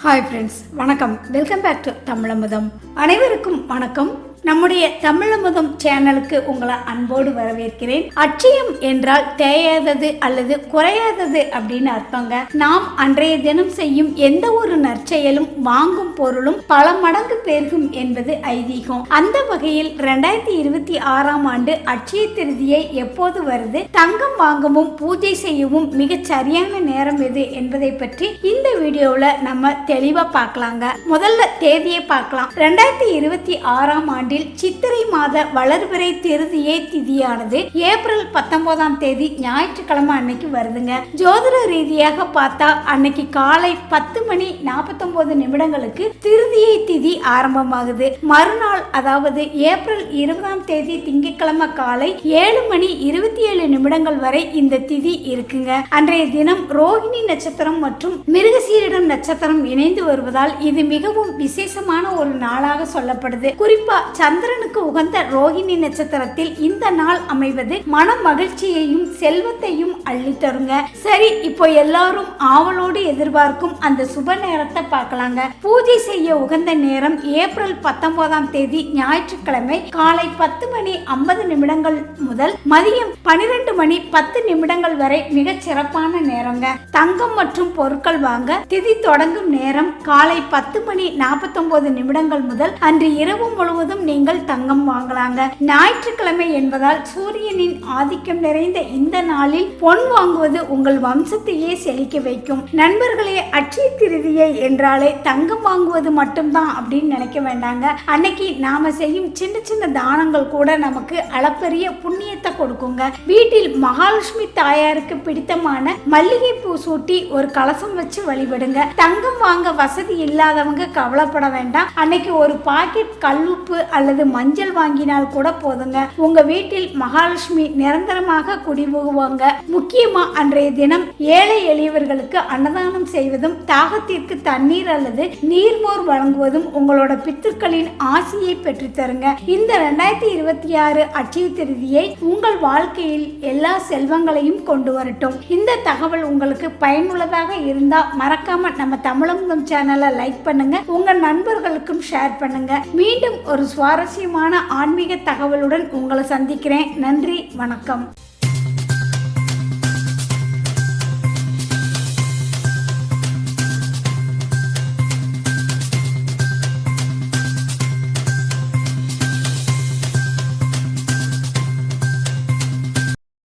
Hi friends, வணக்கம். Welcome back to தமிழமுதம். அனைவருக்கும் வணக்கம். நம்முடைய தமிழமுதம் சேனலுக்கு உங்களை அன்போடு வரவேற்கிறேன். அட்சயம் என்றால் தேயாதது அல்லது குறையாதது அப்படின்னு அர்த்தங்க. நாம் அன்றைய தினம் செய்யும் எந்த ஒரு நற்செயலும் வாங்கும் பொருளும் பல மடங்கு பெருகும் என்பது ஐதீகம். அந்த வகையில் 2026ஆம் ஆண்டு அட்சய திருதியை எப்போது வருது, தங்கம் வாங்கவும் பூஜை செய்யவும் மிகச் சரியான நேரம் எது என்பதை பற்றி இந்த வீடியோவில் நம்ம தெளிவா பார்க்கலாங்க. முதல்ல தேதியை பார்க்கலாம். 2026ஆம் ஆண்டில் சித்திரை மாத வளர்பிறை திருதியை திதியானது ஏப்ரல் 19ஆம் தேதி ஞாயிற்றுக்கிழமை அன்னைக்கு வருதுங்க. ஜோதிட ரீதியாக பார்த்தா அன்னைக்கு காலை 10:49 திருதியை திதி ஆரம்பமாகுது. மறுநாள் அதாவது ஏப்ரல் 20ஆம் தேதி திங்கட்கிழமை காலை 7:27 வரை இந்த திதி இருக்குங்க. அன்றைய தினம் ரோஹிணி நட்சத்திரம் மற்றும் மிருகசீரிடம் நட்சத்திரம் இணைந்து வருவதால் இது மிகவும் விசேஷமான ஒரு நாளாக சொல்லப்படுது. குறிப்பா சந்திரனுக்கு உகந்த ரோஹிணி நட்சத்திரத்தில் இந்த நாள் அமைவது மன மகிழ்ச்சியையும் செல்வத்தையும் அள்ளி தருங்க. சரி, இப்போ எல்லாரும் ஆவலோடு எதிர்பார்க்கும் அந்த சுப நேரத்தை பார்க்கலாங்க. பூஜை செய்ய உகந்த நேரம் ஏப்ரல் 19ஆம் தேதி ஞாயிற்றுக்கிழமை காலை 10:50 முதல் மதியம் 12:10 வரை மிகச் சிறப்பான நேரங்க. தங்கம் மற்றும் பொருட்கள் வாங்க திதி தொடங்கும் நேரம் காலை 10:49 முதல் அன்று இரவு முழுவதும் நீங்கள் தங்கம் வாங்கலாங்க. ஞாயிற்றுக்கிழமை என்பதால் சூரியனின் ஆதிக்கம் நிறைந்த இந்த நாளில் பொன் வாங்குவது உங்கள் வம்சத்தையே செழிக்க வைக்கும். நண்பர்களே, அட்சய திருதியை என்றாலே தங்கம் வாங்குவது மட்டும்தான் அப்படின்னு நினைக்க வேண்டாங்க. அன்னைக்கு நாம செய்யும் சின்ன சின்ன தானங்கள் கூட நமக்கு அளப்பரிய புண்ணியத்தை கொடுக்குங்க. வீட்டில் மகாலட்சுமி தாயாருக்கு பிடித்தமான மல்லிகை பூ சூட்டி ஒரு கலசம் வச்சு வழிபடுங்க. தங்கம் வாங்க வசதி இல்லாதவங்க கவலைப்பட வேண்டாம். அன்னைக்கு ஒரு பாக்கெட் கல்லுப்பு அல்லது மஞ்சள் வாங்கினால் கூட போதுங்க. உங்க வீட்டில் மகாலட்சுமி நிரந்தரமாக குடிபுகுவாங்க. முக்கியமா அன்றைய தினம் ஏழை எளியவர்களுக்கு அன்னதானம் செய்வதும் தாகத்திற்கு தண்ணீர் அல்லது நீர்மோர் வழங்குவதும் உங்களோட பித்திருக்களின் ஆசியை பெற்று தருங்க. இந்த 2026 அட்சய திருதியை உங்கள் வாழ்க்கையில் எல்லா செல்வங்களையும் கொண்டு வரட்டும். இந்த தகவல் உங்களுக்கு பயனுள்ளதாக இருந்தா மறக்காம நம்ம தமிழமுதம் சேனலை லைக் பண்ணுங்க, உங்க நண்பர்களுக்கும் ஷேர் பண்ணுங்க. மீண்டும் ஒரு சுவாரஸ்யமான ஆன்மீக தகவலுடன் உங்களை சந்திக்கிறேன். நன்றி, வணக்கம்.